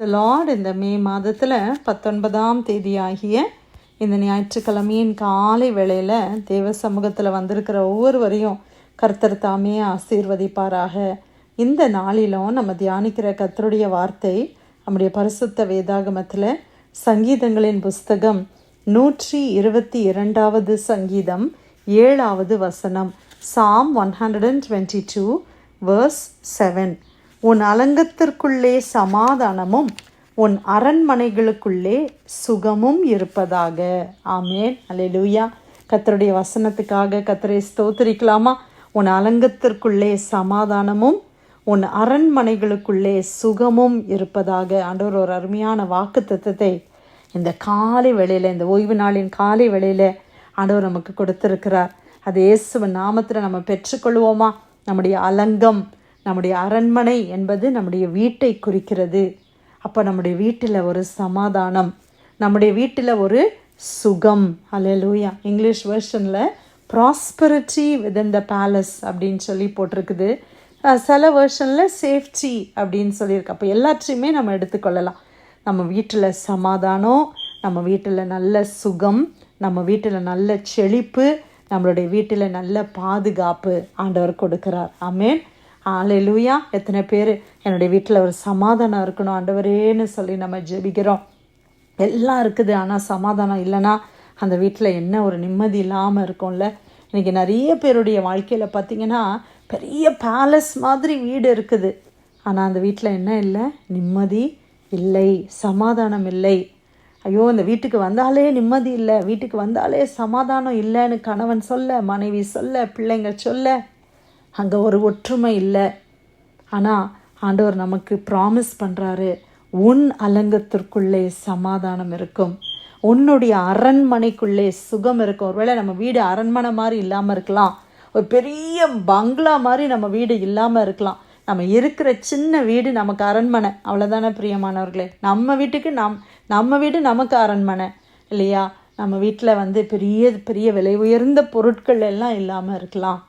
Lord இந்த மே மாதத்தில் 19ஆம் தேதியாகிய இந்த ஞாயிற்றுக்கிழமையின் காலை வேளையில் தேவ சமூகத்தில் வந்திருக்கிற ஒவ்வொருவரையும் கர்த்தர் தாமே ஆசீர்வதிப்பாராக. இந்த நாளிலும் நம்ம தியானிக்கிற கர்த்தருடைய வார்த்தை நம்முடைய பரிசுத்த வேதாகமத்தில் சங்கீதங்களின் புஸ்தகம் 122வது சங்கீதம் 7வது வசனம், சாம் 122 verse 7. உன் அலங்கத்திற்குள்ளே சமாதானமும் உன் அரண்மனைகளுக்குள்ளே சுகமும் இருப்பதாக. ஆமென், அல்லேலூயா. கர்த்தருடைய வசனத்துக்காக கர்த்தரை ஸ்தோத்திரிக்கலாமா? உன் அலங்கத்திற்குள்ளே சமாதானமும் உன் அரண்மனைகளுக்குள்ளே சுகமும் இருப்பதாக. ஆண்டவர் ஒரு அருமையான வாக்கு தத்தத்தை இந்த காலை வேளையில், இந்த ஓய்வு நாளின் காலை வேளையில் ஆண்டவர் நமக்கு கொடுத்திருக்கிறார். அது இயேசுவின் நாமத்தில் நம்ம பெற்றுக்கொள்வோமா? நம்முடைய அலங்கம், நம்முடைய அரண்மனை என்பது நம்முடைய வீட்டை குறிக்கிறது. அப்போ நம்முடைய வீட்டில் ஒரு சமாதானம், நம்முடைய வீட்டில் ஒரு சுகம். அல்லேலூயா. இங்கிலீஷ் வெர்ஷனில் ப்ராஸ்பரிட்டி வித்தின் த பேலஸ் அப்படின்னு சொல்லி போட்டிருக்குது. சில வெர்ஷனில் சேஃப்டி அப்படின்னு சொல்லியிருக்கு. அப்போ எல்லாத்தையுமே நம்ம எடுத்துக்கொள்ளலாம். நம்ம வீட்டில் சமாதானம், நம்ம வீட்டில் நல்ல சுகம், நம்ம வீட்டில் நல்ல செழிப்பு, நம்மளுடைய வீட்டில் நல்ல பாதுகாப்பு ஆண்டவர் கொடுக்கிறார். ஆமென், அல்லேலூயா. எத்தனை பேர் என்னுடைய வீட்டில் ஒரு சமாதானம் இருக்கணும் ஆண்டவரேன்னு சொல்லி நம்ம ஜெபிக்கிறோம். எல்லாம் இருக்குது, ஆனால் சமாதானம் இல்லைன்னா அந்த வீட்டில் என்ன ஒரு நிம்மதி இல்லாமல் இருக்கும்ல. இன்றைக்கி நிறைய பேருடைய வாழ்க்கையில் பார்த்திங்கன்னா பெரிய பேலஸ் மாதிரி வீடு இருக்குது, ஆனால் அந்த வீட்டில் என்ன இல்லை? நிம்மதி இல்லை, சமாதானம் இல்லை. ஐயோ, இந்த வீட்டுக்கு வந்தாலே நிம்மதி இல்லை, வீட்டுக்கு வந்தாலே சமாதானம் இல்லைன்னு கணவன் சொல்ல, மனைவி சொல்ல, பிள்ளைங்க சொல்ல, அங்கே ஒரு ஒற்றுமை இல்லை. ஆனால் ஆண்டவர் நமக்கு ப்ராமிஸ் பண்ணுறாரு, உன் அலங்கத்திற்குள்ளே சமாதானம் இருக்கும், உன்னுடைய அரண்மனைக்குள்ளே சுகம் இருக்கும். ஒருவேளை நம்ம வீடு அரண்மனை மாதிரி இல்லாமல் இருக்கலாம், ஒரு பெரிய பங்களா மாதிரி நம்ம வீடு இல்லாமல் இருக்கலாம். நம்ம இருக்கிற சின்ன வீடு நமக்கு அரண்மனை, அவ்வளோதானே பிரியமானவர்களே? நம்ம வீட்டுக்கு நம்ம வீடு நமக்கு அரண்மனை இல்லையா? நம்ம வீட்டில் பெரிய பெரிய விலை உயர்ந்த பொருட்கள் எல்லாம் இல்லாமல் இருக்கலாம்,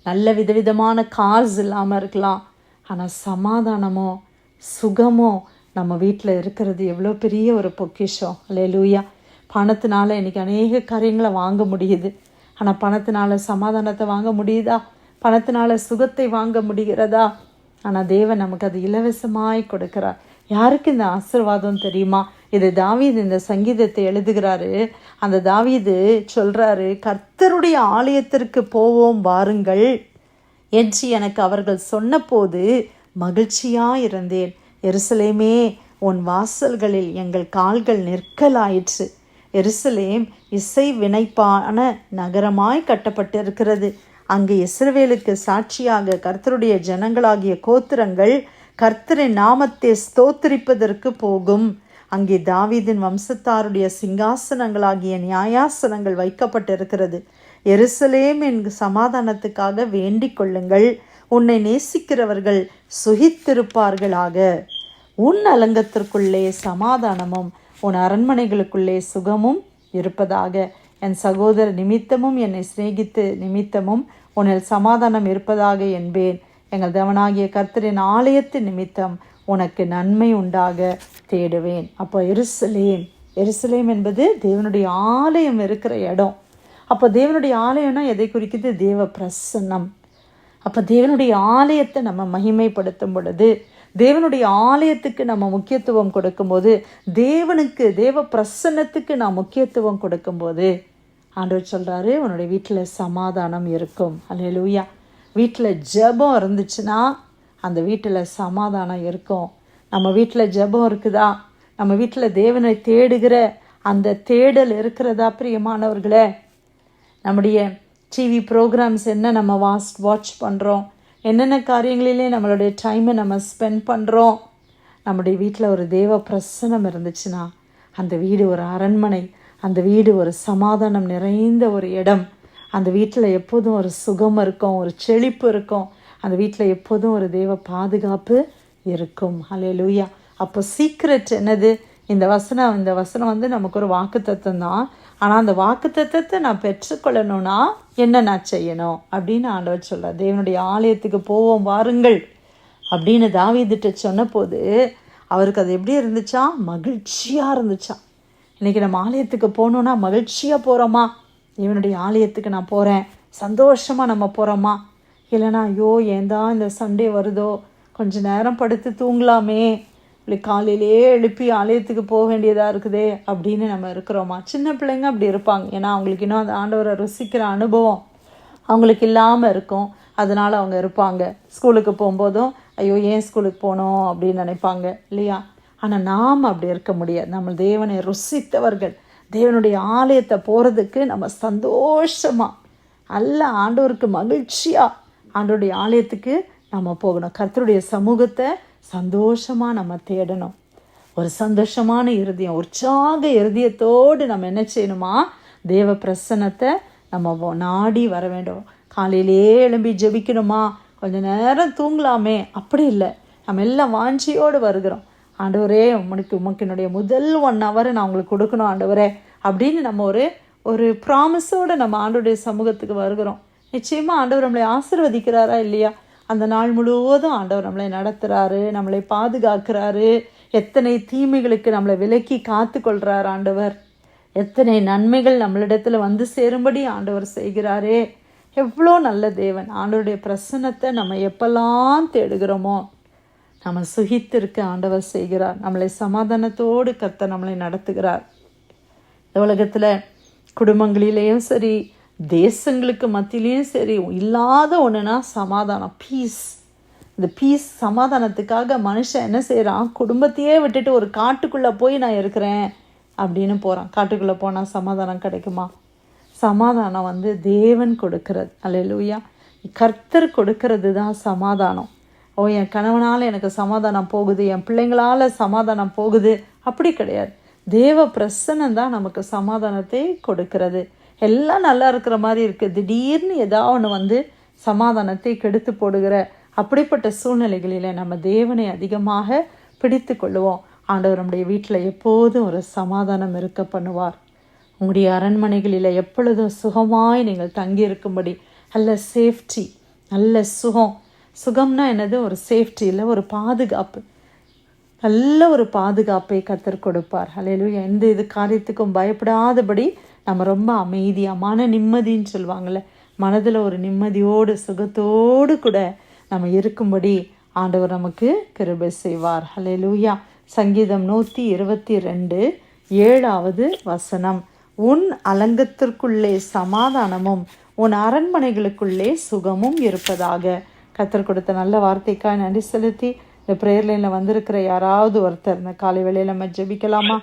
நல்ல விதவிதமான கார்ஸ் இல்லாமல் இருக்கலாம், ஆனால் சமாதானமோ சுகமோ நம்ம வீட்டில் இருக்கிறது எவ்வளோ பெரிய ஒரு பொக்கிஷம். அல்லேலூயா. பணத்தினால இன்றைக்கி அநேக காரியங்களை வாங்க முடியுது, ஆனால் பணத்தினால சமாதானத்தை வாங்க முடியுதா? பணத்தினால சுகத்தை வாங்க முடிகிறதா? ஆனால் தேவன் நமக்கு அது இலவசமாய் கொடுக்கிறார். யாருக்கு இந்த ஆசீர்வாதம் தெரியுமா? இது தாவீது இந்த சங்கீதத்தை எழுதுகிறாரு. அந்த தாவீது சொல்கிறாரு, கர்த்தருடைய ஆலயத்திற்கு போவோம் வாருங்கள் என்று எனக்கு அவர்கள் சொன்னபோது மகிழ்ச்சியாக இருந்தேன். எருசலேமே, உன் வாசல்களில் எங்கள் கால்கள் நிற்கலாயிற்று. எருசலேம் இசை வினைப்பான நகரமாய் கட்டப்பட்டிருக்கிறது. அங்கு இஸ்ரவேலுக்கு சாட்சியாக கர்த்தருடைய ஜனங்களாகிய கோத்திரங்கள் கர்த்தரின் நாமத்தை ஸ்தோத்திரிப்பதற்கு போகும். அங்கே தாவீதின் வம்சத்தாருடைய சிங்காசனங்களாகிய நியாயாசனங்கள் வைக்கப்பட்டிருக்கிறது. எருசலேம் என் சமாதானத்துக்காக வேண்டிக் கொள்ளுங்கள், உன்னை நேசிக்கிறவர்கள் சுகித்திருப்பார்களாக. உன் அலங்கத்திற்குள்ளே சமாதானமும் உன் அரண்மனைகளுக்குள்ளே சுகமும் இருப்பதாக. என் சகோதர நிமித்தமும் என்னை சிநேகித்து நிமித்தமும் உன்னில் சமாதானம் இருப்பதாக என்பேன். எங்கள் தேவனாகிய கர்த்தரின் ஆலயத்தின் நிமித்தம் உனக்கு நன்மை உண்டாக தேடுவேன். அப்போ எருசலேம் என்பது தேவனுடைய ஆலயம் இருக்கிற இடம். அப்போ தேவனுடைய ஆலயம்னா எதை குறிக்குது? தேவ பிரசன்னம். அப்போ தேவனுடைய ஆலயத்தை நம்ம மகிமைப்படுத்தும் பொழுது, தேவனுடைய ஆலயத்துக்கு நம்ம முக்கியத்துவம் கொடுக்கும்போது, தேவ பிரசன்னத்துக்கு நான் முக்கியத்துவம் கொடுக்கும்போது ஆண்டவர் சொல்கிறாரு, உன்னுடைய வீட்டில் சமாதானம் இருக்கும். அல்லேலூயா. வீட்டில் ஜெபம் இருந்துச்சுன்னா அந்த வீட்டில் சமாதானம் இருக்கும். நம்ம வீட்டில் ஜெபம் இருக்குதா? நம்ம வீட்டில் தேவனை தேடுகிற அந்த தேடல் இருக்கிறதா பிரியமானவர்களே? நம்முடைய டிவி ப்ரோக்ராம்ஸ் என்ன நம்ம வாட்ச் பண்ணுறோம், என்னென்ன காரியங்களிலே நம்மளுடைய டைமை நம்ம ஸ்பெண்ட் பண்ணுறோம். நம்முடைய வீட்டில் ஒரு தேவ பிரசன்னம் இருந்துச்சுன்னா அந்த வீடு ஒரு அரண்மனை, அந்த வீடு ஒரு சமாதானம் நிறைந்த ஒரு இடம். அந்த வீட்டில் எப்போதும் ஒரு சுகம் இருக்கும், ஒரு செழிப்பு இருக்கும். அந்த வீட்டில் எப்போதும் ஒரு தேவ பாதுகாப்பு இருக்கும். அல்லேலூயா. அப்போ சீக்ரெட் என்னது? இந்த வசனம் நமக்கு ஒரு வாக்குத்தத்தம் தான். ஆனால் அந்த வாக்குத்தத்தத்தை நான் பெற்றுக்கொள்ளணும்னா என்ன நான் செய்யணும் அப்படின்னு ஆண்டவர் சொல்கிறார். தேவனுடைய ஆலயத்துக்கு போவோம் வாருங்கள் அப்படின்னு தாவீதுட்ட சொன்னபோது அவருக்கு அது எப்படி இருந்துச்சா? மகிழ்ச்சியாக இருந்துச்சா. இன்றைக்கி நம்ம ஆலயத்துக்கு போகணுன்னா மகிழ்ச்சியாக போகிறோமா? இவனுடைய ஆலயத்துக்கு நான் போகிறேன், சந்தோஷமாக நம்ம போகிறோமா? இல்லைனா ஐயோ ஏன் தான் இந்த சண்டே வருதோ, கொஞ்சம் நேரம் படுத்து தூங்கலாமே, இப்படி காலையிலே எழுப்பி ஆலயத்துக்கு போக வேண்டியதாக இருக்குதே அப்படின்னு நம்ம இருக்கிறோமா? சின்ன பிள்ளைங்க அப்படி இருப்பாங்க. ஏன்னா அவங்களுக்கு இன்னும் அந்த ஆண்டவரை ருசிக்கிற அனுபவம் அவங்களுக்கு இல்லாமல் இருக்கும். அதனால் அவங்க இருப்பாங்க. ஸ்கூலுக்கு போகும்போதும் ஐயோ ஏன் ஸ்கூலுக்கு போகணும் அப்படின்னு நினைப்பாங்க இல்லையா? ஆனால் நாம் அப்படி இருக்க முடியாது. நம்ம தேவனை ருசித்தவர்கள். தேவனுடைய ஆலயத்தை போகிறதுக்கு நம்ம சந்தோஷமாக நல்ல ஆண்டவருக்கு மகிழ்ச்சியாக ஆண்டவருடைய ஆலயத்துக்கு நம்ம போகணும். கர்த்தருடைய சமூகத்தை சந்தோஷமாக நம்ம தேடணும். ஒரு சந்தோஷமான இருதயம், உற்சாக இருதயத்தோடு நம்ம என்ன செய்யணுமா? தேவ பிரசன்னத்தை நம்ம நாடி வர வேண்டும். காலையிலே எழும்பி ஜெபிக்கணுமா? கொஞ்சம் நேரம் தூங்கலாமே, அப்படி இல்லை. நம்ம எல்லாம் வாஞ்சியோடு வருகிறோம். ஆண்டவரே உமக்கு என்னுடைய முதல் 1 hour நான் உங்களுக்கு கொடுக்கணும் ஆண்டவரே அப்படின்னு நம்ம ஒரு ப்ராமிஸோடு நம்ம ஆண்டவருடைய சமூகத்துக்கு வருகிறோம். நிச்சயமாக ஆண்டவர் நம்மளை ஆசீர்வதிக்கிறாரா இல்லையா? அந்த நாள் முழுவதும் ஆண்டவர் நம்மளை நடத்துகிறாரு, நம்மளை பாதுகாக்கிறாரு. எத்தனை தீமைகளுக்கு நம்மளை விலக்கி காத்து கொள்கிறார் ஆண்டவர். எத்தனை நன்மைகள் நம்மளிடத்தில் வந்து சேரும்படி ஆண்டவர் செய்கிறாரே. எவ்வளோ நல்ல தேவன். ஆண்டவருடைய பிரசன்னத்தை நம்ம எப்பெல்லாம் தேடுகிறோமோ நம்ம சுகித்திருக்க ஆண்டவர் செய்கிறார். நம்மளை சமாதானத்தோடு கர்த்தர் நம்மளை நடத்துகிறார். இந்த உலகத்தில் குடும்பங்களிலேயும் சரி, தேசங்களுக்கு மத்தியிலையும் சரி, இல்லாத ஒன்றுனா சமாதானம், பீஸ். இந்த பீஸ் சமாதானத்துக்காக மனுஷன் என்ன செய்கிறான்? குடும்பத்தையே விட்டுட்டு ஒரு காட்டுக்குள்ளே போய் நான் இருக்கிறேன் அப்படின்னு போகிறான். காட்டுக்குள்ளே போனால் சமாதானம் கிடைக்குமா? சமாதானம் தேவன் கொடுக்கிறது. அல்லேலூயா. கர்த்தர் கொடுக்கிறது தான் சமாதானம். என் கணவனால் எனக்கு சமாதானம் போகுது, என் பிள்ளைங்களால் சமாதானம் போகுது, அப்படி கிடையாது. தேவ பிரசன்னம் தான் நமக்கு சமாதானத்தை கொடுக்கிறது. எல்லாம் நல்லா இருக்கிற மாதிரி இருக்குது, திடீர்னு ஏதாவது ஒன்று சமாதானத்தை கெடுத்து போடுகிற அப்படிப்பட்ட சூழ்நிலைகளில் நம்ம தேவனை அதிகமாக பிடித்து கொள்ளுவோம். ஆண்டவர் நம்முடைய வீட்டில் எப்போதும் ஒரு சமாதானம் இருக்க பண்ணுவார். உங்களுடைய அரண்மனைகளில் எப்பொழுதும் சுகமாய் நீங்கள் தங்கியிருக்கும்படி நல்ல சேஃப்டி, நல்ல சுகம்னா என்னது? ஒரு சேஃப்டி இல்லை, ஒரு பாதுகாப்பு. நல்ல ஒரு பாதுகாப்பை கர்த்தர் கொடுப்பார். அல்லேலூயா. எந்த காரியத்துக்கும் பயப்படாதபடி நம்ம ரொம்ப அமைதியாக, மன நிம்மதின்னு சொல்லுவாங்கள்ல, மனதில் ஒரு நிம்மதியோடு சுகத்தோடு கூட நம்ம இருக்கும்படி ஆண்டவர் நமக்கு கிருபை செய்வார். அல்லேலூயா. சங்கீதம் 122 7 உன் அலங்கத்திற்குள்ளே சமாதானமும் உன் அரண்மனைகளுக்குள்ளே சுகமும் இருப்பதாக. கர்த்தர் கொடுத்த நல்ல வார்த்தைக்காக நன்றி செலுத்தி இந்த ப்ரேயர் லைனில் வந்திருக்கிற யாராவது ஒருத்தர் இந்த காலை வேளையில் நம்ம ஜெபிக்கலாமா?